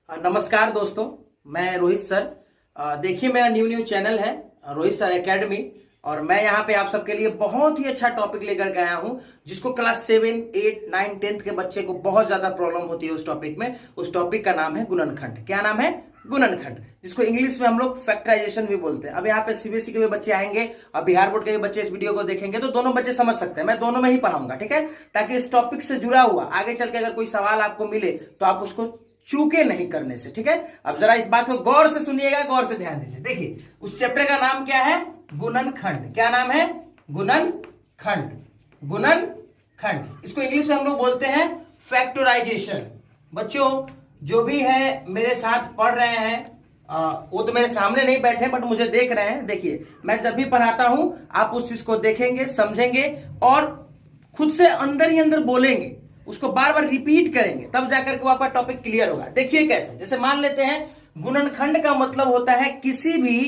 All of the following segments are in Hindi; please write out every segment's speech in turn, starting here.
नमस्कार दोस्तों, मैं रोहित सर। देखिए, मेरा न्यू चैनल है रोहित सर एकेडमी, और मैं यहाँ पे आप सबके लिए बहुत ही अच्छा टॉपिक लेकर के आया हूँ, जिसको क्लास 7, 8, 9, 10 के बच्चे को बहुत ज्यादा प्रॉब्लम होती है उस टॉपिक में। उस टॉपिक का नाम है गुणनखंड। क्या नाम है? गुणनखंड, जिसको इंग्लिश में हम लोग फैक्टराइजेशन भी बोलते हैं। अब यहाँ पे सीबीएसई के भी बच्चे आएंगे और बिहार बोर्ड के भी बच्चे इस वीडियो को देखेंगे, तो दोनों बच्चे समझ सकते हैं। मैं दोनों में ही पढ़ाऊंगा, ठीक है, ताकि इस टॉपिक से जुड़ा हुआ आगे चल के अगर कोई सवाल आपको मिले तो आप उसको चूके नहीं करने से, ठीक है। अब जरा इस बात को गौर से सुनिएगा, गौर से ध्यान दीजिए। देखिए, उस चैप्टर का नाम क्या है? गुणनखंड। क्या नाम है? गुणनखंड। गुणनखंड, इसको इंग्लिश में हम लोग बोलते हैं फैक्टराइजेशन। बच्चों, जो भी है मेरे साथ पढ़ रहे हैं, वो तो मेरे सामने नहीं बैठे बट मुझे देख रहे हैं। देखिए, मैं जब भी पढ़ाता हूं आप उस चीज को देखेंगे, समझेंगे और खुद से अंदर ही अंदर बोलेंगे, उसको बार बार रिपीट करेंगे, तब जाकर के वो आपका टॉपिक क्लियर होगा। देखिए कैसे, जैसे मान लेते हैं गुणनखंड का मतलब होता है किसी भी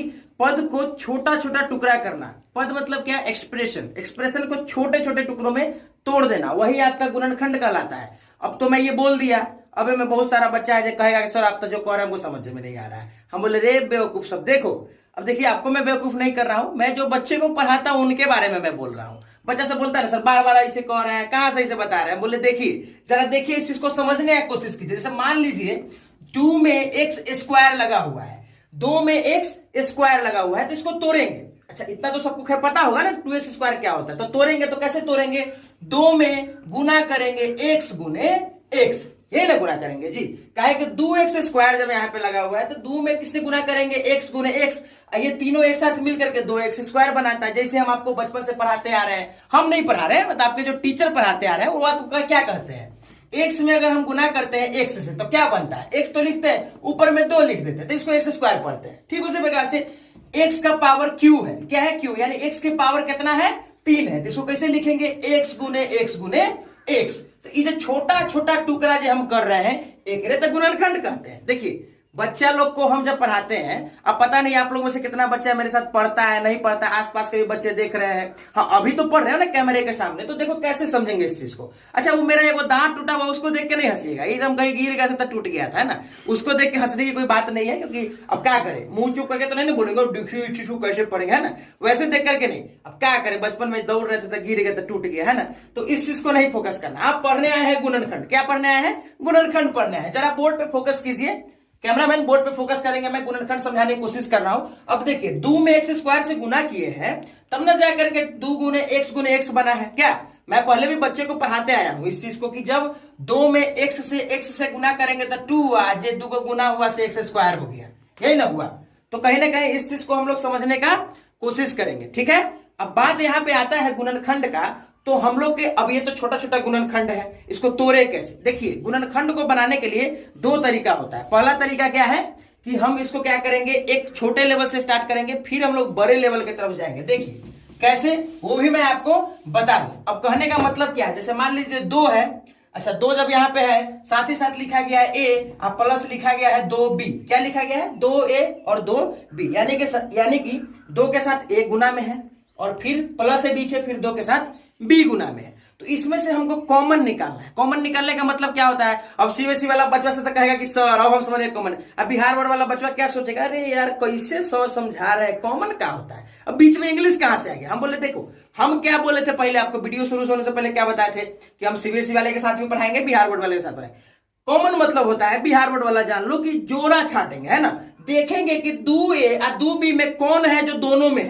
पद को छोटा छोटा टुकड़ा करना। पद मतलब क्या? एक्सप्रेशन। एक्सप्रेशन को छोटे छोटे टुकड़ों में तोड़ देना, वही आपका गुणनखंड कहलाता है। अब तो मैं ये बोल दिया, अब मैं बहुत सारा बच्चा है जो कहेगा कि सर आप तो जो कह रहे हैं हमको समझ में नहीं आ रहा है। हम बोले रे बेवकूफ सब। देखो, अब देखिए, आपको मैं बेवकूफ नहीं कर रहा हूं, मैं जो बच्चे को पढ़ाता हूं उनके बारे में मैं बोल रहा हूं। बच्चा से बोलता है सर बार बार ऐसे कह रहे हैं, कहां से ऐसे बता रहे हैं। बोले देखिए, जरा देखिए, इस चीज को समझने की कोशिश कीजिए। जैसे मान लीजिए 2 में एक्स स्क्वायर लगा हुआ है, 2 में एक्स स्क्वायर लगा हुआ है, तो इसको तोड़ेंगे। अच्छा, इतना तो सबको खैर पता होगा ना 2x स्क्वायर क्या होता है। तो तोड़ेंगे तो कैसे तोड़ेंगे? 2 में गुना करेंगे x गुने x, ये ना गुना करेंगे जी। काहे कि 2x स्क्वायर जब यहाँ पे लगा हुआ है तो 2 में किससे गुना करेंगे? x गुने x। ये तीनों एक साथ मिलकर के 2x स्क्वायर बनाता है। जैसे हम आपको बचपन से पढ़ाते आ रहे हैं, हम नहीं पढ़ा रहे हैं, मतलब आपके जो टीचर पढ़ाते आ रहे हैं वो आपको क्या कहते हैं? x में अगर हम गुना करते हैं x से तो क्या बनता है? x तो लिखते हैं, ऊपर में 2 लिख देते हैं, तो इसको x स्क्वायर पढ़ते हैं। ठीक उसी प्रकार से x का पावर q है। क्या है? q, यानी x के पावर कितना है? 3 है। तो इसको कैसे लिखेंगे? x गुने x। तो ये जो छोटा छोटा टुकड़ा जो हम कर रहे हैं, एक तो गुणनखंड कहते हैं। देखिए, बच्चा लोग को हम जब पढ़ाते हैं, अब पता नहीं आप लोग में से कितना बच्चा मेरे साथ पढ़ता है, नहीं पढ़ता है, आसपास के भी बच्चे देख रहे हैं। हाँ, अभी तो पढ़ रहे हो ना कैमरे के सामने, तो देखो कैसे समझेंगे इस चीज को। अच्छा, वो मेरा एगो दांत टूटा हुआ, उसको देख के नहीं हंसीएगा, एकदम कहीं गिर गया था तो टूट गया था, है ना, उसको देख के हंसने की कोई बात नहीं है। क्योंकि अब क्या करे, मुंह चुप करके तो नहीं बोलेंगे देखिए इस चीज को कैसे पढ़ेंगे, है ना, वैसे देख करके नहीं। अब क्या करे, बचपन में दौड़ रहे थे तो गिर गया तो टूट गया, है ना। तो इस चीज को नहीं फोकस करना। आप पढ़ने आए हैं गुणनखंड। क्या पढ़ने आए हैं? गुणनखंड पढ़ने आए हैं। जरा बोर्ड पे फोकस कीजिए, कैमरामैन बोर्ड पे फोकस करेंगे। मैं गुणनखंड समझाने की कोशिश कर रहा हूं। अब देखिए, 2 में x स्क्वायर से गुना किए हैं, तब ना जाकर के 2 गुने x बना है। क्या? मैं पहले भी बच्चे को पढ़ाते आया हूं इस चीज को कि जब 2 में x से गुना करेंगे तो 2 हुआ, जे 2 को गुना हुआ से x स्क्वायर हो गया, यही ना हुआ। तो कहीं ना कहीं इस चीज को हम लोग समझने का कोशिश करेंगे, ठीक है। अब बात यहां पे आता है गुणनखंड का। तो हम लोग के, अब ये तो छोटा छोटा गुणनखंड है, इसको तोड़े कैसे? देखिए, गुणनखंड को बनाने के लिए 2 तरीका होता है। पहला तरीका क्या है कि हम इसको क्या करेंगे, एक छोटे लेवल से स्टार्ट करेंगे, फिर हम लोग बड़े लेवल की तरफ जाएंगे। देखिए कैसे, वो भी मैं आपको बता दूं। अब कहने का मतलब क्या है, जैसे मान लीजिए 2 है। अच्छा, 2 जब यहाँ पे है, साथ ही साथ लिखा गया है a और प्लस लिखा गया है 2b। क्या लिखा गया है? 2a और 2b, यानी कि 2 के साथ a गुना में है और फिर प्लस है बीच है, फिर 2 के साथ b गुना में है। तो इसमें से हमको कॉमन निकालना है। कॉमन निकालने का मतलब क्या होता है? अब सीबीएसई वाला बच्चा से तो कहेगा कि सर अब हम समझे कॉमन। अब बिहार बोर्ड वाला बच्चा क्या सोचेगा, अरे यार कैसे सर समझा रहे हैं, कॉमन क्या होता है। अब बीच में इंग्लिश कहां से आ गया। हम बोले देखो, हम क्या बोले थे पहले, आपको वीडियो शुरू होने से पहले क्या बताए थे कि हम सीबीएसई वाले के साथ भी पढ़ाएंगे, बिहार बोर्ड वाले के साथ पढ़ाएंगे। कॉमन मतलब होता है, बिहार बोर्ड वाला जान लो, कि जोड़ा छाटेंगे, है ना। देखेंगे कि 2a और 2b में कौन है जो दोनों में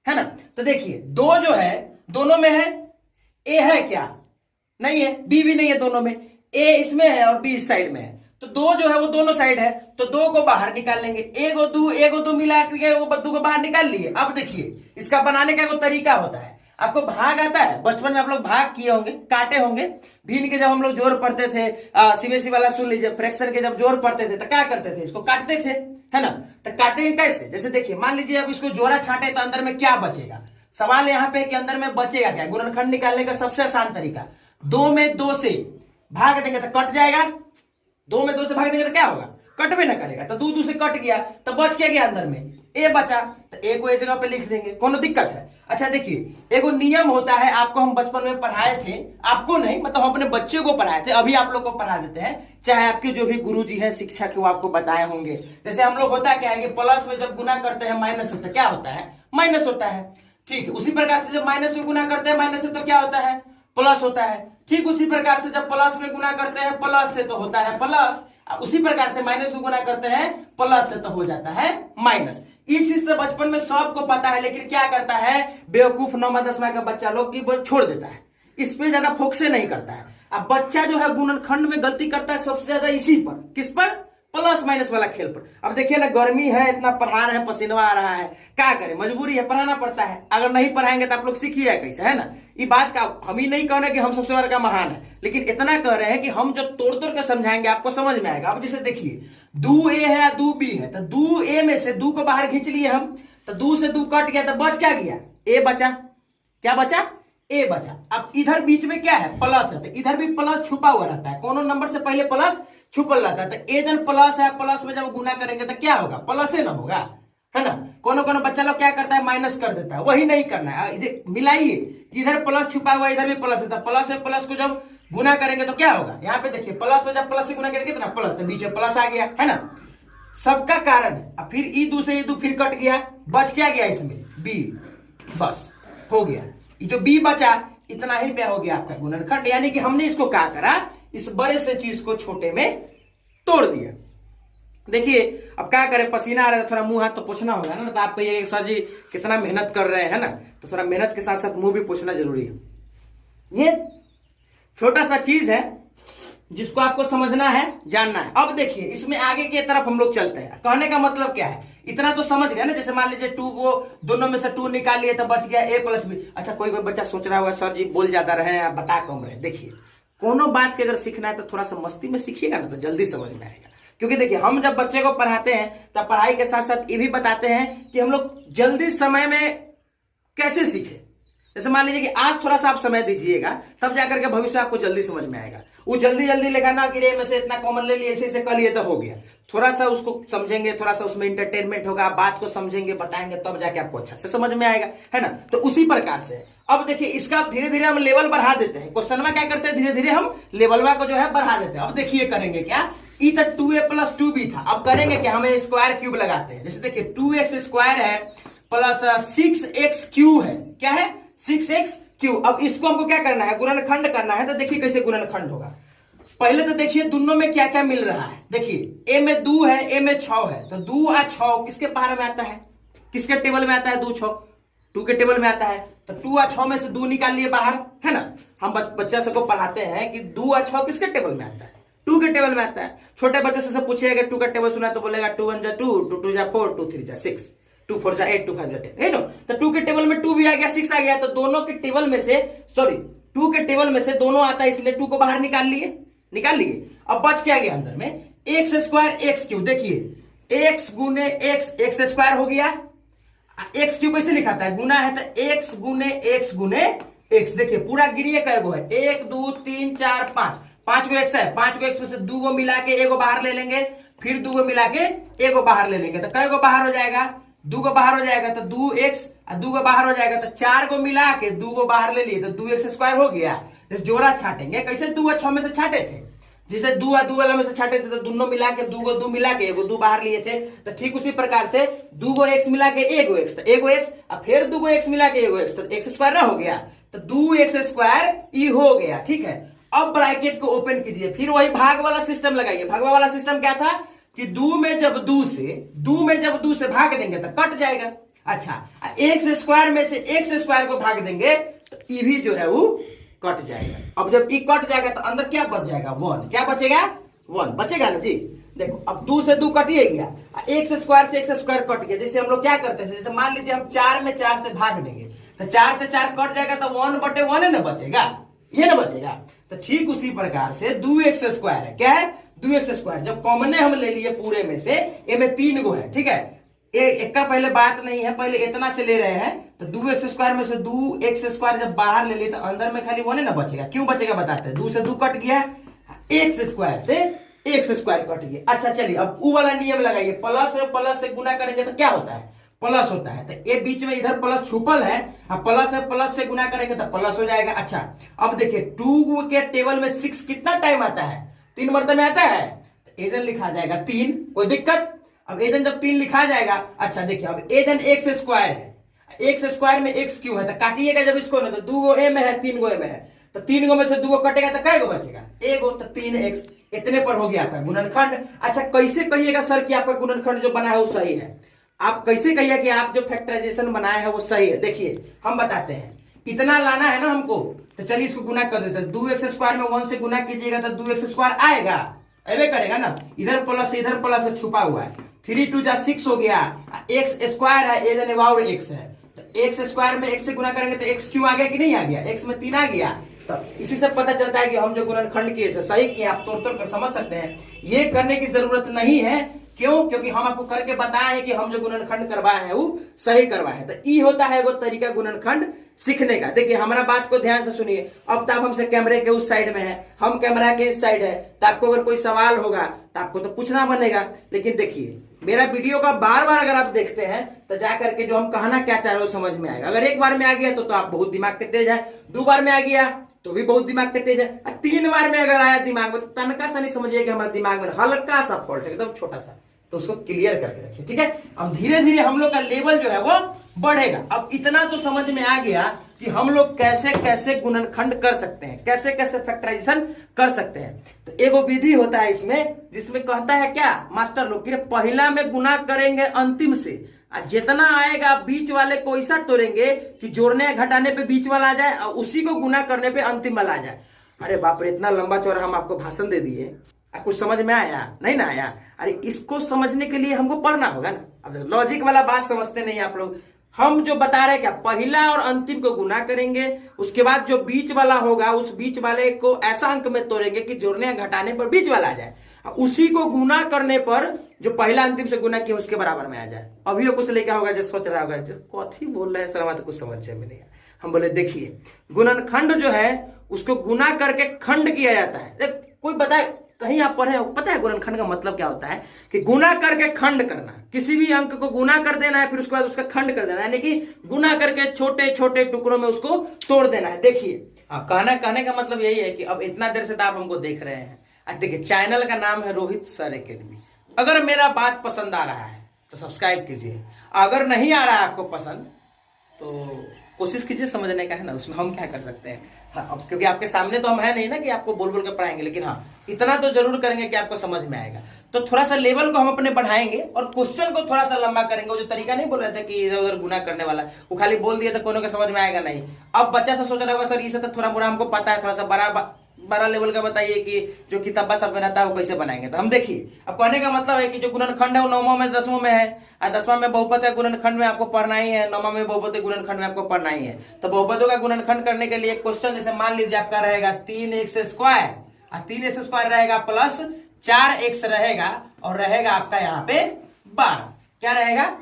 है ना। तो देखिए, 2 जो है दोनों में है, ए है क्या? नहीं है, बी भी नहीं है दोनों में। ए इसमें है और बी इस साइड में है, तो 2 जो है वो दोनों साइड है, तो 2 को बाहर निकाल लेंगे। एगो दो मिला के वो 2 को बाहर निकाल लिए। अब देखिए, इसका बनाने का एक तरीका होता है। आपको भाग आता है? बचपन में आप लोग भाग किए होंगे, काटे होंगे। भीन के जब हम लोग जोड़ पढ़ते थे, सीबीएसई वाला सुन लीजिए, फ्रैक्शन के जब जोड़ पढ़ते थे तो क्या करते थे? इसको काटते थे, है ना। तो काटेंगे कैसे? जैसे देखिए, मान लीजिए अब इसको जोड़ा छाटे तो अंदर में क्या बचेगा। सवाल यहाँ पे कि अंदर में बचेगा क्या। गुणनखंड निकालने का सबसे आसान तरीका, 2 में 2 से भाग देंगे तो कट जाएगा। 2 में 2 से भाग देंगे तो क्या होगा? कट भी ना करेगा। तो 2 से कट गया तो बच क्या गया अंदर में? ए बचा तो ए को ए जगह पे लिख देंगे, कोनो दिक्कत है? अच्छा देखिए, एगो नियम होता है, आपको हम बचपन में पढ़ाए थे, आपको नहीं मतलब हम अपने बच्चे को पढ़ाए थे, अभी आप लोग को पढ़ा देते हैं, चाहे आपके जो भी गुरुजी हैं शिक्षक वो आपको बताए होंगे। जैसे हम लोग होता क्या है कि प्लस में जब गुना करते हैं माइनस से तो क्या होता है? माइनस होता है। ठीक है, उसी प्रकार से जब माइनस में गुना करते हैं माइनस से तो क्या होता है? प्लस होता है। ठीक उसी प्रकार से जब प्लस में गुना करते हैं प्लस से तो होता है प्लस, उसी प्रकार से माइनस में गुना करते हैं प्लस से तो हो जाता है माइनस। इस चीज तो बचपन में सबको पता है, लेकिन क्या करता है बेवकूफ 9वां 10वां का बच्चा लोग की छोड़ देता है, इस पे ज्यादा फोकस नहीं करता है। अब बच्चा जो है गुणनखंड में गलती करता है सबसे ज्यादा इसी पर, किस पर? प्लस माइनस वाला खेल पर। अब देखिए ना, गर्मी है, इतना पढ़ा रहे हैं, पसीना आ रहा है, क्या करें, मजबूरी है, पढ़ाना पड़ता है। अगर नहीं पढ़ाएंगे तो आप लोग सीखिए कैसे, है ना? ये बात का हम ही नहीं कह रहे कि हम सबसे बड़ा महान है, लेकिन इतना कह रहे हैं कि हम जो तोड़ तोड़ के समझाएंगे आपको समझ में आएगा। अब जैसे देखिए, 2a है 2b है, तो 2a में से 2 को बाहर खींच लिए हम, तो 2 से 2 कट गया, तो बच क्या गया? a बचा। क्या बचा? a बचा। अब इधर बीच में क्या है? प्लस है, तो इधर भी प्लस छुपा हुआ रहता है, कोनो नंबर से पहले प्लस छुपल रहता है। तो ए जन प्लस है, प्लस में जब गुना करेंगे तो क्या होगा? प्लस ही ना होगा, है ना? कोनो कोनो बच्चा लोग क्या करता है? माइनस कर देता है, वही नहीं करना है। इधर मिलाइए, इधर प्लस छुपा हुआ इधर भी प्लस है, प्लस में प्लस को जब गुना करेंगे तो क्या होगा? यहाँ पे देखिए, प्लस में जब प्लस से गुना करेंगे कितना? प्लस, तो बीच में प्लस आ गया, है ना? सबका कारण है। अब फिर ई दू से ई दू फिर कट गया, बच क्या गया इसमें? बी, बस हो गया। ये जो बी बचा इतना ही पे हो गया आपका गुणनखंड, यानी कि हमने इसको क्या करा? इस बड़े से चीज को छोटे में तोड़ दिया। देखिए अब क्या करें, पसीना आ रहा है, थोड़ा मुंह हाथ तो पोछना होगा ना, तो आप कहिए सर जी कितना मेहनत कर रहे हैं ना, तो थोड़ा मेहनत के साथ साथ मुंह भी पोछना जरूरी है। ये छोटा सा चीज है जिसको आपको समझना है, जानना है। अब देखिए इसमें आगे की तरफ हम लोग चलते हैं। कहने का मतलब क्या है? इतना तो समझ गया ना, जैसे मान लीजिए 2 को दोनों में से 2 निकाल लिए तो बच गया a प्लस बी। अच्छा कोई बच्चा सोच रहा होगा सर जी बोल ज्यादा रहे हैं बता कम रहे। देखिए कोनो बात के अगर सीखना है तो थोड़ा सा मस्ती में सीखिएगा ना, तो जल्दी समझ में आएगा। क्योंकि देखिए हम जब बच्चे को पढ़ाते हैं तब पढ़ाई के साथ साथ ये भी बताते हैं कि हम लोग जल्दी समय में कैसे सीखे। जैसे मान लीजिए कि आज थोड़ा सा आप समय दीजिएगा, तब जाकर के भविष्य में आपको जल्दी समझ में आएगा। वो जल्दी जल्दी लेगा ना कि रे में से इतना कॉमन ले लिए, ऐसे ऐसे कर लिए तो हो गया। थोड़ा सा उसको समझेंगे, थोड़ा सा उसमें इंटरटेनमेंट होगा, बात को समझेंगे, बताएंगे, तब जाके आपको अच्छा से समझ में आएगा, है ना? तो उसी प्रकार से अब देखिए इसका धीरे धीरे हम लेवल बढ़ा देते हैं। क्वेश्चन में क्या करते हैं, धीरे धीरे हम लेवलवा को जो है बढ़ा देते हैं। अब देखिए करेंगे क्या, ई तक 2a प्लस 2b था, अब करेंगे कि हमें स्क्वायर क्यूब लगाते हैं। जैसे देखिए 2x स्क्वायर है प्लस 6x क्यूब है, क्या है? 6x cube. अब इसको हमको क्या करना है? गुणनखंड करना है। तो देखिए कैसे गुणनखंड होगा। पहले तो देखिए दोनों में क्या क्या मिल रहा है। देखिए a में 2 है, a में 6 है, तो 2 और 6 किसके बाहर में आता है? किसके टेबल में आता है? 2 6 2 के टेबल में आता है। तो 2 और 6 में से 2 निकाल लिए बाहर, है ना? हम बच्चा सबको पढ़ाते हैं कि 2 और 6 किसके टेबल में आता है? 2 के टेबल में आता है। छोटे बच्चे से पूछिएगा 2 का टेबल सुना तो बोलेगा 2 1 जा 2, 2 2 जा 4, 2 3 जा 6, 2 4 जा 8, 2 5 जा 10, है ना? तो 2 के टेबल में 2 भी आ गया, 6 आ गया, तो दोनों के टेबल में से 2 के टेबल में से दोनों आता है, इसलिए 2 को बाहर निकाल लिए। अब बच क्या गया अंदर में? X square x cube. देखिए एक्स गुने एक्स स्क्वायर हो गया। एक्स क्यूब कैसे लिखाता है? गुना है तो एक्स गुने एक्स। देखिए पूरा गिरिए कई गो है, 1 2 3 4 5 गो एक्स है। 5 गो एक्स में से 2 गो मिला के एगो बाहर ले लेंगे, फिर 2 गो मिला के एगो बाहर ले लेंगे, तो कई गो बाहर हो जाएगा? 2 गो बाहर हो जाएगा, तो 2x, 2 गो बाहर हो जाएगा तो 4 गो मिला के 2 गो बाहर ले लिए तो 2x स्क्वायर हो गया। जोड़ा छाटेंगे कैसे? 2 और 6 में से छाटे थे, जिसे 2 और 2 वाला में से छाटे थे, तो दोनों मिला के 2 गो 2 मिला के एगो 2 बाहर लिए थे। तो ठीक उसी प्रकार से 2 गो x मिला के एगो x, तो एगो x, और फिर 2 गो x मिला के एगो x, तो x स्क्वायर ना हो गया, तो 2x स्क्वायर ई हो गया। ठीक है, अब ब्रैकेट को ओपन कीजिए, फिर वही भाग वाला सिस्टम लगाइए। भाग वाला सिस्टम क्या था कि 2 में जब 2 से भाग देंगे तो कट जाएगा। अच्छा, एक्स स्क्वायर में से एक्स स्क्वायर को भाग देंगे तो ई भी जो है वो कट जाएगा। अब जब ई कट जाएगा तो अंदर क्या बच जाएगा? 1। क्या बचेगा? 1 बचेगा ना जी। देखो अब 2 से 2 कटिए गया, एक्स स्क्वायर से एक्स स्क्वायर कट गया। जैसे हम लोग क्या करते हैं, जैसे मान लीजिए हम 4 में 4 से भाग देंगे तो 4 से 4 कट जाएगा, तो 1/1 है ना बचेगा, ये ना बचेगा। तो ठीक उसी प्रकार से 2x स्क्वायर है, क्या है? 2x square. जब कॉमन हम ले लिए पूरे में से, ए में 3 गो है, ठीक है, एक का पहले बात नहीं है, पहले इतना से ले रहे हैं, तो 2x स्क्वायर में से 2x स्क्वायर जब बाहर ले लिए तो अंदर में खाली 1 है ना बचेगा। क्यों बचेगा बताते हैं, 2 से 2 कट गया, x स्क्वायर से x स्क्वायर कट गया। अच्छा चलिए अब ऊ वाला नियम लगाइए, प्लस से गुना करेंगे तो क्या होता है? प्लस होता है, तो ये बीच में इधर प्लस छुपल है, प्लस है, प्लस से गुना करेंगे तो प्लस हो जाएगा। अच्छा अब देखिए 2 के टेबल में 6 कितना टाइम आता है, 3 मरतबे आता है, तो एजन लिखा जाएगा 3, कोई दिक्कत। अब एजन जब 3 लिखा जाएगा, अच्छा देखिए अब एजन एक्स स्क्वायर है, एक्स स्क्वायर में एक्स क्यों है, तो काटिएगा जब इसको ना, तो 2 गो ए में है 3 गो ए में है, तो 3 गो में से 2 गो कटेगा तो कै गो बचेगा, एगो, तो 3x, इतने पर हो गया आपका गुणनखंड। अच्छा कैसे कहिएगा सर कि आपका गुणनखंड जो बना है वो सही है, आप कैसे कहिए कि आप जो फैक्टराइजेशन बनाए हैं वो सही है। देखिए हम बताते हैं, इतना लाना है ना हमको, तो चलिए इसको गुना कर देते हैं। 2x स्क्वायर में 1 से गुना कीजिएगा तो 2x स्क्वायर आएगा, ऐसे करेगा ना, इधर प्लस छुपा हुआ है, 3 2 जा 6 हो गया, एक्स स्क्वायर है, ए जने और एक्स है, तो एक्स स्क्वायर में एक्स से गुना करेंगे तो एक्स क्यों आ गया कि नहीं आ गया, एक्स में 3 आ गया। तो इसी से पता चलता है कि हम जो गुणनखंड किए सही किए, आप तोड़ तोड़ कर समझ सकते हैं। ये करने की जरूरत नहीं है, क्यों, क्योंकि हम आपको करके बताए हैं कि हम जो गुणनखंड करवाए हैं वो सही करवाए हैं। तो ई होता है वो तरीका गुणनखंड सीखने का। देखिए हमारा बात को ध्यान से सुनिए, अब तो आप हमसे कैमरे के उस साइड में है, हम कैमरा के इस साइड है, तो आपको अगर कोई सवाल होगा तो आपको तो पूछना बनेगा। लेकिन देखिए मेरा वीडियो का बार बार अगर आप देखते हैं तो जाकर के जो हम कहना क्या चाह रहे हो समझ में आएगा। अगर एक बार में आ गया तो आप बहुत दिमाग के तेज है, 2 बार में आ गया तो भी बहुत दिमाग के तेज है, 3 बार में अगर आया दिमाग में तो तनका सा नहीं समझिए कि हमारे दिमाग में हल्का सा फॉल्ट है, एकदम छोटा सा, तो उसको क्लियर करके रखिए, ठीक है। अब धीरे धीरे हम लोग का लेवल जो है वो बढ़ेगा। अब इतना तो समझ में आ गया कि हम लोग कैसे कैसे गुणनखंड कर सकते हैं, कैसे कैसे फैक्टराइजेशन कर सकते हैं। तो एगो विधि होता है इसमें, जिसमें कहता है क्या मास्टर लोग कि पहला में गुना करेंगे अंतिम से, जितना आएगा बीच वाले को ऐसा तोड़ेंगे कि जोड़ने घटाने पे बीच वाला आ जाए और उसी को गुना करने पे अंतिम वाला आ जाए। अरे बाप रे, इतना लंबा चौड़ा हम आपको भाषण दे दिए, कुछ समझ में आया नहीं ना आया? अरे इसको समझने के लिए हमको पढ़ना होगा ना। अब लॉजिक वाला बात समझते नहीं आप लोग। हम जो बता रहे हैं क्या, पहला और अंतिम को गुना करेंगे, उसके बाद जो बीच वाला होगा उस बीच वाले को ऐसा अंक में तोड़ेंगे कि जोड़ने घटाने पर बीच वाला आ जाए, उसी को गुना करने पर जो पहला अंतिम से गुना किया उसके बराबर में आ जाए। अभी कुछ लेकर होगा जो सोच रहा होगा जो कथी बोल रहे हैं सर, तो कुछ समझ में नहीं। हम बोले देखिए गुणनखंड जो है उसको गुना करके खंड किया जाता है। कोई बताए, कहीं आप पढ़े हो, पता है गुणनखंड का मतलब क्या होता है कि गुना करके खंड करना, किसी भी अंक को गुना कर देना है फिर उसके बाद उसका खंड कर देना है, यानी कि गुना करके छोटे छोटे टुकड़ों में उसको तोड़ देना है। देखिए कहने का मतलब यही है कि अब इतना देर से तो आप हमको देख रहे हैं, देखिए चैनल का नाम है रोहित सर एकेडमी। अगर मेरा बात पसंद आ रहा है तो सब्सक्राइब कीजिए, अगर नहीं आ रहा है आपको पसंद तो कोशिश कीजिए समझने का, है ना, उसमें हम क्या कर सकते हैं। हाँ, अब क्योंकि आपके सामने तो हम है नहीं ना कि आपको बोल बोल कर पढ़ाएंगे, लेकिन हाँ इतना तो जरूर करेंगे कि आपको समझ में आएगा। तो थोड़ा सा लेवल को हम अपने बढ़ाएंगे और क्वेश्चन को थोड़ा सा लंबा करेंगे। वो जो तरीका नहीं बोल रहे थे कि इधर उधर गुना करने वाला, वो खाली बोल दिया तो कोनो का समझ में आएगा नहीं। अब बच्चा सा सोच रहा होगा सर इसे तो थोड़ा मोड़ा हमको पता है, थोड़ा सा बड़ा लेवल का बताइए कि जो किताबा सब में रहता है वो कैसे बनाएंगे। तो हम देखिए, अब कहने का मतलब है कि जो गुणनखंड है वो 9वां में 10वां में है, और 10वां में बहुपद है गुणनखंड में आपको पढ़ना ही है, 9वां में बहुपद है गुणनखंड में आपको पढ़ना ही है। तो बहुपदों का गुणनखंड करने के लिए क्वेश्चन जैसे मान लीजिए आपका रहेगा 3x स्क्वायर, और 3x स्क्वायर रहेगा प्लस 4x रहेगा, और रहेगा आपका यहाँ पे 12। क्या रहेगा?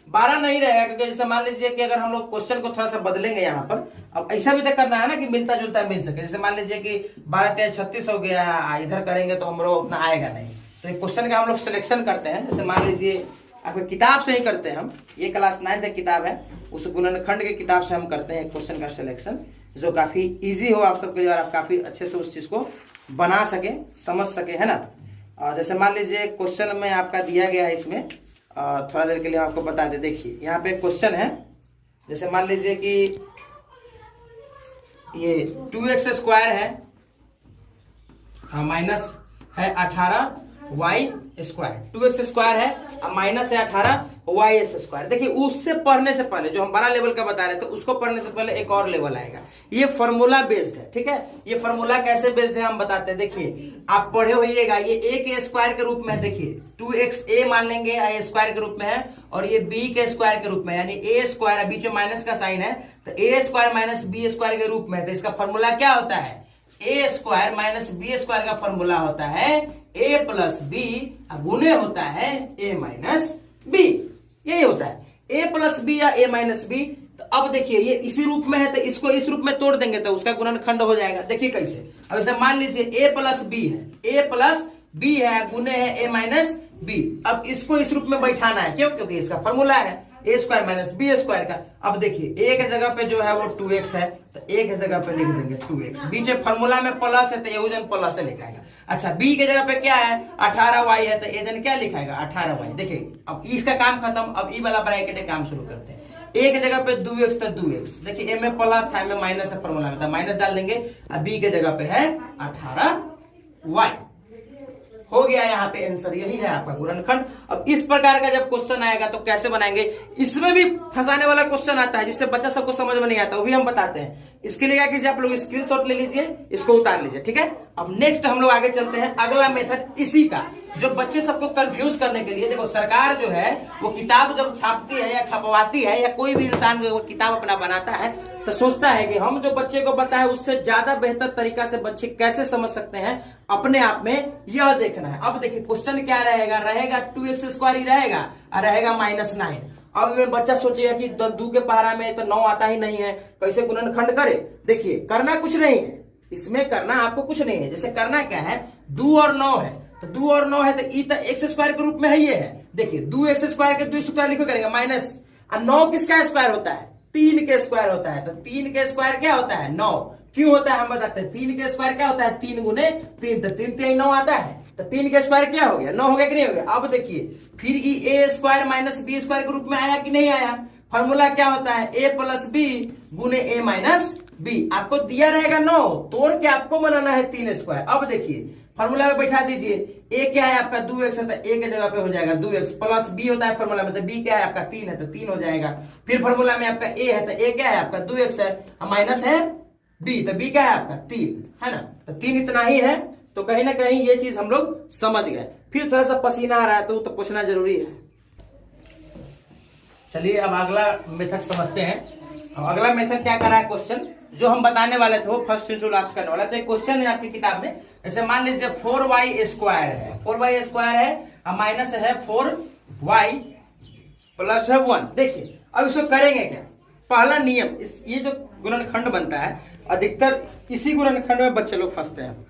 12 नहीं रहेगा, क्योंकि जैसे मान लीजिए कि अगर हम लोग क्वेश्चन को थोड़ा सा बदलेंगे यहाँ पर, अब ऐसा भी तो करना है ना कि मिलता जुलता मिल सके। जैसे मान लीजिए कि 12 3 36 हो गया, इधर करेंगे तो हम लोग उतना आएगा नहीं। तो एक क्वेश्चन का हम लोग सिलेक्शन करते हैं, जैसे मान लीजिए आपको किताब से ही करते हैं हम, ये क्लास 9th किताब है, उस गुणनखंड की किताब से हम करते हैं क्वेश्चन का सिलेक्शन, जो काफी ईजी हो आप सबके लिए और आप काफी अच्छे से उस चीज को बना सके, समझ सके, है ना। और जैसे मान लीजिए क्वेश्चन में आपका दिया गया है, इसमें थोड़ा देर के लिए आपको बता दे। देखिए यहाँ पे क्वेश्चन है, जैसे मान लीजिए कि ये 2x स्क्वायर है, माइनस है 18y स्क्वायर, 2x स्क्वायर है और माइनस है 18y स्क्वायर। देखिए उससे पढ़ने से पहले जो हम बड़ा लेवल का बता रहे थे उसको पढ़ने से पहले एक और लेवल आएगा, ये फॉर्मूला बेस्ड है, ठीक है। ये फॉर्मूला कैसे बेस्ड है हम बताते हैं। देखिए आप पढ़े होइएगा, ये a के स्क्वायर के रूप में है, देखिए 2xa मान लेंगे a स्क्वायर के रूप में है, और ये b के स्क्वायर के रूप में, यानी a स्क्वायर, बीच में माइनस का साइन है, तो a square minus b square के रूप में है। तो इसका फॉर्मूला क्या होता है? a square minus b square का फॉर्मूला होता है a प्लस b गुने होता है a माइनस b, यही होता है a प्लस b या a माइनस b। तो अब देखिए ये इसी रूप में है, तो इसको इस रूप में तोड़ देंगे तो उसका गुणनखंड हो जाएगा। देखिए कैसे, अब इसे मान लीजिए a प्लस b है, a प्लस b है गुने है a माइनस बी। अब इसको इस रूप में बैठाना है, क्यों? क्योंकि इसका फॉर्मूला है ए स्क्वायर माइनस बी स्क्वायर का। अब देखिए ए के जगह पे जो है वो 2x है, तो ए के जगह पे लिख देंगे 2x। बीच में फॉर्मूला में प्लस है तो एजन प्लस से लिखाएगा। अच्छा, बी के जगह पे क्या है 18y है, तो एजन क्या लिखाएगा 18y। देखिए अब इसका काम खत्म, अब ई वाला ब्रैकेट काम शुरू करते हैं। ए के जगह पे 2x तो 2x, देखिए ए में प्लस था, में माइनस है, फॉर्मूला में था माइनस डाल देंगे। अब बी के जगह पे है 18y। हो गया यहाँ पे आंसर, यही है आपका गुणनखंड। अब इस प्रकार का जब क्वेश्चन आएगा तो कैसे बनाएंगे, इसमें भी फंसाने वाला क्वेश्चन आता है जिससे बच्चा सबको समझ में नहीं आता, वो भी हम बताते हैं। इसके लिए क्या कीजिए, आप लोग स्क्रीनशॉट ले लीजिए, इसको उतार लीजिए, ठीक है। अब नेक्स्ट हम लोग आगे चलते हैं, अगला मेथड इसी का, जो बच्चे सबको कंफ्यूज करने के लिए। देखो सरकार जो है वो किताब जब छापती है या छपवाती है, या कोई भी इंसान वो किताब अपना बनाता है, तो सोचता है कि हम जो बच्चे को बताए उससे ज्यादा बेहतर तरीका से बच्चे कैसे समझ सकते हैं, अपने आप में यह देखना है। अब देखिए क्वेश्चन क्या रहेगा, रहेगा 2x स्क्वायर ही रहेगा और रहेगा -9। अब में बच्चा सोचेगा कि 2 के पहाड़ा में तो 9 आता ही नहीं है, कैसे गुणनखंड करे। देखिए करना कुछ नहीं है, इसमें करना आपको कुछ नहीं है। जैसे करना क्या है, 2 और 9 है, तो 2 और 9 है तो ई तो एक्स स्क्वायर के रूप में है, ये है। देखिए 2x स्क्वायर के 2 स्क्वायर लिखो करेंगे माइनस, और 9 किसका स्क्वायर होता है, 3 के स्क्वायर होता है। तो 3 के स्क्वायर क्या होता है 9, क्यों होता है हम बताते हैं। 3 के स्क्वायर क्या होता है 3 गुने 3, तो 3 3 9 आता है, तो 3 के स्क्वायर क्या हो गया 9 हो गया कि नहीं हो गया। अब देखिए फिर ए स्क्वायर माइनस बी स्क्वायर के रूप में आया कि नहीं आया। फॉर्मूला क्या होता है ए प्लस बी गुने ए माइनस बी। आपको दिया रहेगा 9, तोड़ के आपको बनाना है 3 स्क्वायर। अब देखिए फॉर्मूला में बैठा दीजिए, ए क्या है आपका 2x है, तो ए के जगह पे हो जाएगा 2x, प्लस बी होता है फॉर्मूला में, तो बी क्या है आपका 3 है, तो 3 हो जाएगा। फिर फॉर्मूला में आपका ए है, तो ए क्या है आपका 2x है, माइनस है बी, तो बी क्या है आपका 3 है ना, तो 3 इतना ही है। तो कहीं ना कहीं ये चीज हम लोग समझ गए। फिर थोड़ा सा पसीना आ रहा है तो पूछना जरूरी है। चलिए अब अगला मेथड समझते हैं। अगला मेथड क्या कर रहा है, क्वेश्चन जो हम बताने वाले थे वो फर्स्ट से जो लास्ट करने वाला। तो एक क्वेश्चन है आपकी किताब में, जैसे मान लीजिए 4y स्क्वायर है, 4y स्क्वायर है और माइनस है 4y प्लस है 1। देखिए अब इसको करेंगे क्या, पहला नियम, ये जो गुणनखंड बनता है अधिकतर इसी गुणनखंड में बच्चे लोग फंसते हैं।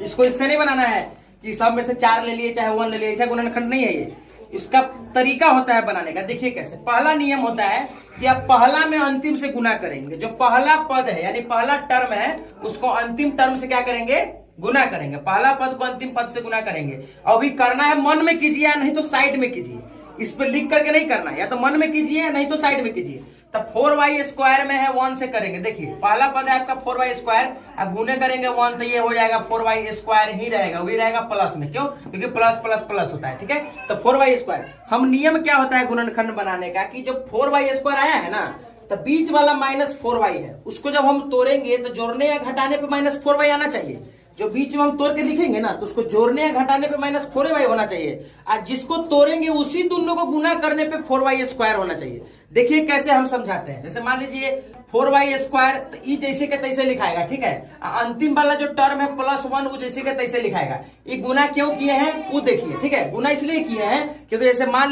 इसको इससे नहीं बनाना है कि सब में से 4 ले लिए चाहे 1 ले लिए, ऐसा गुणनखंड नहीं है ये। इसका तरीका होता है बनाने का। देखिए कैसे, पहला नियम होता है कि आप पहला में अंतिम से गुना करेंगे। जो पहला पद है यानी पहला टर्म है उसको अंतिम टर्म से क्या करेंगे, गुना करेंगे। पहला पद को अंतिम पद से गुना करेंगे। और भी करना है मन में कीजिए या नहीं तो साइड में कीजिए, इस पे लिख करके नहीं करना, या तो मन में कीजिए या नहीं तो साइड में कीजिए। तब 4y स्क्वायर में है 1 से करेंगे। देखिए पहला पद है आपका 4y स्क्वायर, अब गुने करेंगे 1 तो ये हो जाएगा 4y स्क्वायर ही रहेगा, वही रहेगा प्लस में, क्यों, क्योंकि प्लस प्लस प्लस होता है, ठीक है। तो 4y स्क्वायर, हम नियम क्या होता है गुणनखंड बनाने का कि जो 4y स्क्वायर आया है ना, तो बीच वाला -4y है, उसको जब हम तोड़ेंगे तो जोड़ने या घटाने पे -4y आना चाहिए। जो बीच में हम तोड़ के लिखेंगे ना तो उसको जोड़ने या घटाने पे -4y होना चाहिए, और जिसको तोड़ेंगे उसी दोनों को गुना करने पे 4y स्क्वायर होना चाहिए। देखिए कैसे हम समझाते हैं। जैसे मान लीजिए 4y स्क्वायर, तो ई जैसे के तैसे लिखाएगा, ठीक है। अंतिम वाला जो टर्म है +1 वो जैसे के तैसे लिखाएगा। ये गुना क्यों किए हैं वो देखिए, ठीक है। गुना इसलिए किए हैं क्योंकि जैसे मान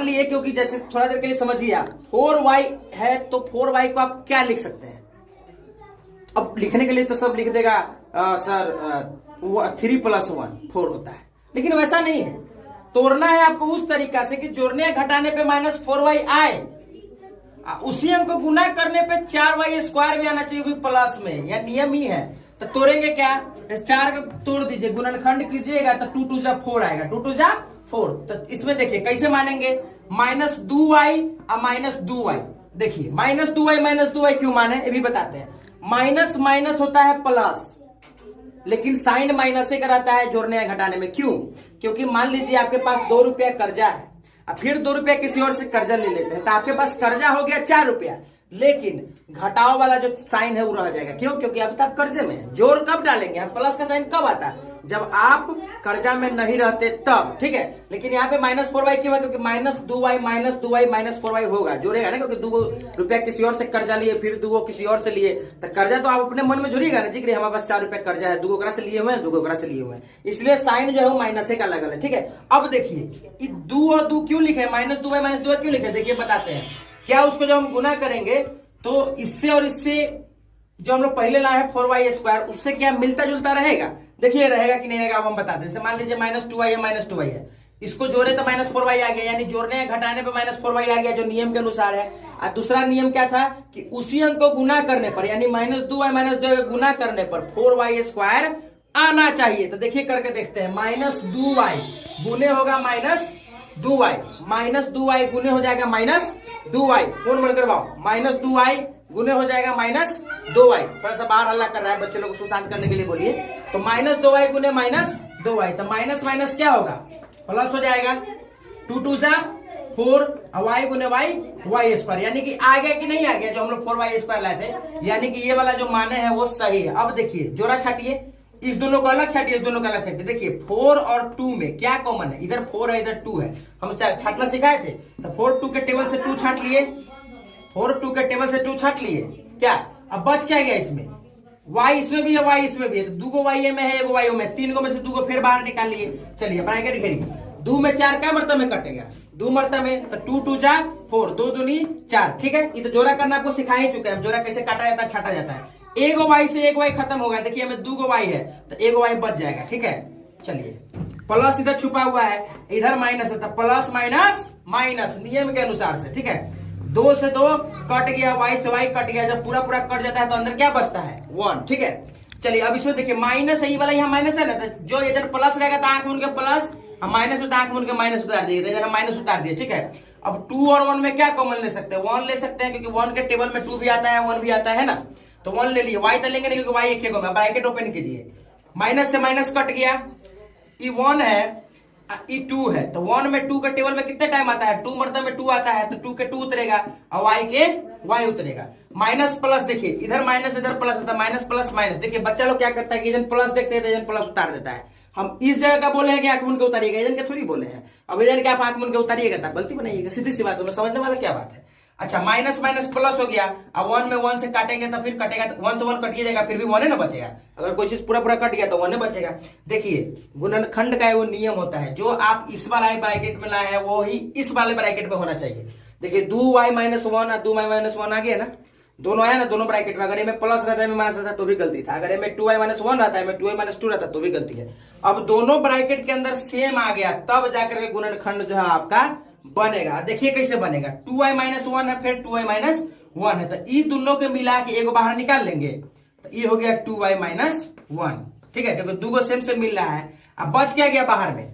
लिए क्योंकि जैसे थोड़ा देर के लिए समझिए आप, 4y है तो 4y को आप क्या लिख सकते हैं। अब लिखने के लिए तो सब लिख देगा सर 3 + 1 4 होता है, लेकिन वैसा नहीं है। तोड़ना है आपको उस तरीका से कि जोड़ने या घटाने पे -4y आए, उसी अंक को गुना करने पे 4y स्क्वायर भी आना चाहिए, भी प्लस में, यह नियम ही है। तो तोड़ेंगे क्या, 4 को तोड़ दीजिए, गुणनखंड कीजिएगा तो 2 2 जा 4 आएगा, 2 2 जा 4। तो इसमें देखिए कैसे मानेंगे, -2y और -2y। देखिए -2y क्यों माने ये भी बताते हैं। माइनस माइनस होता है प्लस, लेकिन साइन माइनस से कराता है जोड़ने या घटाने में। क्यों, क्योंकि मान लीजिए आपके पास 2 रुपया कर्जा है, अब फिर 2 रुपया किसी और से कर्जा ले लेते हैं, तो आपके पास कर्जा हो गया 4 रुपया, लेकिन घटाओ वाला जो साइन है वो रह जाएगा। क्यों, क्योंकि अभी तक कर्जे में है। जोड़ कब डालेंगे हम, प्लस का साइन कब आता है, जब आप कर्जा में नहीं रहते तब, ठीक है। लेकिन यहाँ पे -4y क्यों है, क्योंकि -2y -4y होगा, जोड़ेगा ना, क्योंकि 2 रुपया किसी और से कर्जा लिए, फिर 2 किसी और से लिए, तो कर्जा तो आप अपने मन में जोड़िएगा ना, ठीक है। हमारे पास 4 रुपया कर्जा है, 2 से लिए हुए हैं, 2 से लिए हुए हैं, इसलिए साइन जो है वो माइनस का लगल है, ठीक है। अब देखिए 2 और 2 क्यों लिखे, -2y क्यों लिखे, देखिए बताते हैं क्या। उसको जब हम गुना करेंगे तो इससे और इससे जो हम लोग पहले लाए हैं 4y स्क्वायर, उससे क्या मिलता जुलता रहेगा, देखिए रहेगा कि नहीं रहेगा अब हम बताते हैं। जैसे मान लीजिए -2y है, -2y है, इसको जोड़े तो -4y आ गया, यानी जोड़ने या घटाने पे -4y आ गया जो नियम के अनुसार है। और दूसरा नियम क्या था कि उसी अंक को गुना करने पर, यानी -2y -2 को गुना करने पर 4y² आना चाहिए। तो देखिए करके देखते हैं, -2y गुने होगा -2y, -2y गुने हो जाएगा -2y, फोन बंद करवाओ, -2y गुने हो जाएगा -2y। थोड़ा सा बाहर हल्ला कर रहा है, बच्चे लोग को शांत करने के लिए बोलिए। तो -2y गुने -2y, तो माइनस माइनस क्या होगा, प्लस हो जाएगा। 2 2 जा 4, y गुने y² यानी कि आ गया कि नहीं आ गया, जो हम लोग 4y² लाए थे, यानी कि ये वाला जो माने हैं वो सही है। अब देखिए जोड़ा छाटिए, इस दोनों को अलग छाटिए, इस दोनों को अलग छाटिए। देखिए 4 और 2 में क्या कॉमन है, इधर 4 है इधर 2 है, हम छाटना सिखाए थे। तो 4 2 के टेबल से 2 छाट लिए, 4 2 के टेबल से 2 छाट लिए, क्या अब बच क्या गया इसमें, y इसमें भी है, y इसमें भी है, तो 2 को y में है, 1 को y में, 3 को में से 2 को फिर बाहर निकाल लिए। चलिए ब्रैकेट घेरिए, 2 में 4 क्या मरतबे में कटेगा, 2 मरतबे में, तो 2 2 जा 4, 2 दूनी 4, ठीक है। ये तो जोड़ा करना आपको सिखा ही चुके हैं, जोड़ा कैसे काटा जाता है, छाटा जाता है। 1 y से 1 y खत्म होगा, देखिए हमें 2 को y है तो 1 y बच जाएगा, ठीक है। चलिए प्लस इधर छुपा हुआ है, इधर माइनस है, तो प्लस माइनस माइनस नियम के अनुसार से, ठीक है। 2 से 2 कट गया, y से y कट गया, जब पूरा पूरा कट जाता है तो अंदर क्या बचता है 1, ठीक है। चलिए अब इसमें देखिए माइनस है, ये वाला यहाँ माइनस है ना, तो जो इधर प्लस रहेगा तो आंख उनके प्लस, हम माइनस होता आंख उनके माइनस उतार दिए, इधर माइनस उतार दिए, ठीक है। अब 2 और 1 में क्या कॉमन ले सकते हैं, 1 ले सकते हैं, क्योंकि 1 के टेबल में 2 भी आता है 1 भी आता है ना, तो 1 ले लिए। y तो लेंगे नहीं क्योंकि y एक को, ब्रैकेट ओपन कीजिए, माइनस से माइनस कट गया, ये 1 है ये 2 है, तो 1 में 2 के टेबल में कितने टाइम आता है, 2 मरतबे में 2 आता है, तो 2 के 2 उतरेगा और y के y उतरेगा। माइनस प्लस देखिए, इधर माइनस इधर प्लस होता है, माइनस प्लस माइनस। देखिए बच्चा लोग क्या करता है कि इधर प्लस देखते हैं, इधर प्लस उतार देता है। हम इस जगह का बोले हैं कि आंख मूंद के उतारिएगा, इधर के थोड़ी बोले हैं। अब इधर के आप आंख मूंद के उतारिएगा तब गलती बनाइएगा, सीधी सी बात है, समझने वाला क्या बात है। अच्छा माइनस माइनस प्लस हो गया, अब 1 में 1 से काटेंगे तो फिर कटेगा, तो 1 से 1 कटिए जाएगा, फिर भी 1 है ना बचेगा। अगर कोई चीज पूरा पूरा कट गया तो 1 है बचेगा। देखिए गुणनखंड का वो नियम होता है, जो आप इस वाला ब्रैकेट में लाए हैं वो ही इस वाले ब्रैकेट में होना चाहिए। देखिए 2y - 1 और 2y - 1 आ गया ना, दोनों आया ना दोनों ब्रैकेट में। अगर ये में प्लस रहता है में माइनस रहता है तो भी गलती था, अगर ये में 2y - 1 रहता है में 2y - 2 रहता है तो भी गलती है। अब दोनों ब्रैकेट के अंदर सेम आ गया तब जाकर के गुणनखंड जो है आपका बनेगा। देखिए कैसे बनेगा, 2y - 1 है फिर 2y - 1 है, तो ये दोनों के मिला के एक बाहर निकाल लेंगे, तो ये हो गया 2y - 1, ठीक है, क्योंकि दो को सेम से मिल रहा है। अब बच क्या गया बाहर में,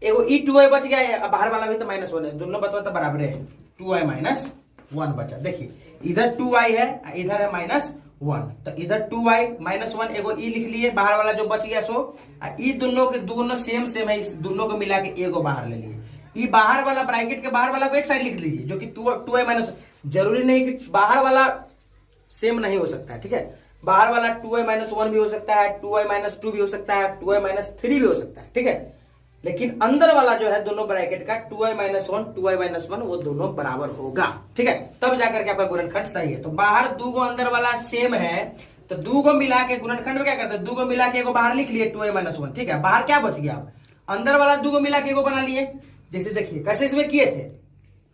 एगो ई 2y बच गया, बाहर वाला भी तो -1 है, दोनों बतवा तो बराबर है, 2y - 1 बचा। देखिए इधर 2y है इधर है -1, तो इधर 2y - 1 एगो ई लिख लिए, बाहर वाला जो बच गया सो, ई दोनों के दोनों सेम सेम है, इस दोनों को मिला के एगो बाहर ले लिए। ये बाहर वाला ब्रैकेट के बाहर वाला को एक साइड लिख लीजिए, जो कि 2y माइनस, जरूरी नहीं कि बाहर वाला सेम नहीं हो सकता है, ठीक है। बाहर वाला 2y - 1 भी हो सकता है, 2y - 2 भी हो सकता है, 2y - 3 भी हो सकता है, ठीक है। लेकिन अंदर वाला जो है दोनों ब्रैकेट का 2y - 1 2y - 1 वो दोनों बराबर होगा, ठीक है, तब जाकर के आपका गुणनखंड सही है। तो बाहर 2 को अंदर वाला सेम है, तो 2 को मिला के गुणनखंड में क्या करते हैं, 2 को मिला के बाहर लिख लिए 2y - 1, ठीक है। बाहर क्या बच गया, अंदर वाला 2 को मिला के बना लिए। जैसे देखिए कैसे इसमें किए थे,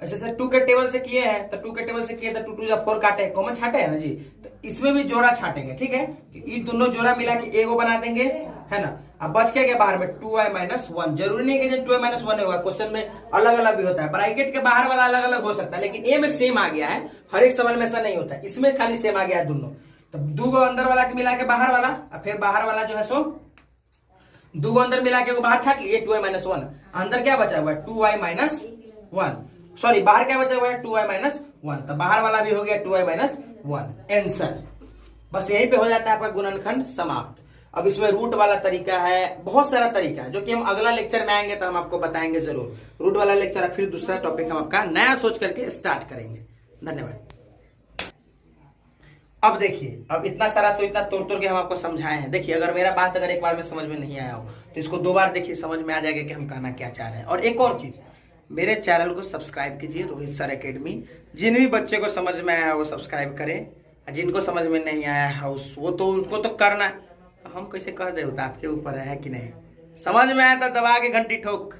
ऐसे सर 2 के टेबल से किए हैं, तो 2 के टेबल से किए तो 2 2 जा 4 काटे, कॉमन छाटे है ना जी, तो इसमें भी जोड़ा छाटेंगे, ठीक है। ये दोनों जोड़ा मिला के एगो बना देंगे, है ना। अब बच क्या गया बाहर में 2y - 1, जरूरी नहीं कि 2y - 1 होगा, क्वेश्चन में अलग अलग भी होता है, ब्रैकेट के बाहर वाला अलग अलग हो सकता है, लेकिन ए में सेम आ गया है, हर एक सवाल में ऐसा नहीं होता है, इसमें खाली सेम आ गया है दोनों। तो 2 को अंदर वाला के मिला के बाहर वाला, और फिर बाहर वाला जो है सो 2 को अंदर मिला के बाहर छाट लिए 2y - 1, अंदर क्या बचा हुआ है 2y - 1, सॉरी बाहर क्या बचा हुआ है 2y - 1, तो बाहर वाला भी हो गया 2y - 1 आंसर। बस यहीं पे हो जाता है आपका गुणनखंड समाप्त। अब इसमें रूट वाला तरीका है, बहुत सारा तरीका है, जो कि हम अगला लेक्चर में आएंगे तो हम आपको बताएंगे जरूर। रूट वाला लेक्चर फिर दूसरा टॉपिक हम आपका नया सोच करके स्टार्ट करेंगे। धन्यवाद। अब देखिए, अब इतना सारा तो इतना तोड़ तोड़ के हम आपको समझाए हैं। देखिए अगर मेरा बात अगर एक बार में समझ में नहीं आया हो तो इसको 2 बार देखिए, समझ में आ जाएगा कि हम कहना क्या चाह रहे हैं। और एक और चीज, मेरे चैनल को सब्सक्राइब कीजिए, रोहित सर एकेडमी। जिन भी बच्चे को समझ में आया वो सब्सक्राइब करें, जिनको समझ में नहीं आया है वो तो उनको तो करना है, हम कैसे कह दे आपके ऊपर है कि नहीं। समझ में आया तो दबा के घंटी ठोक।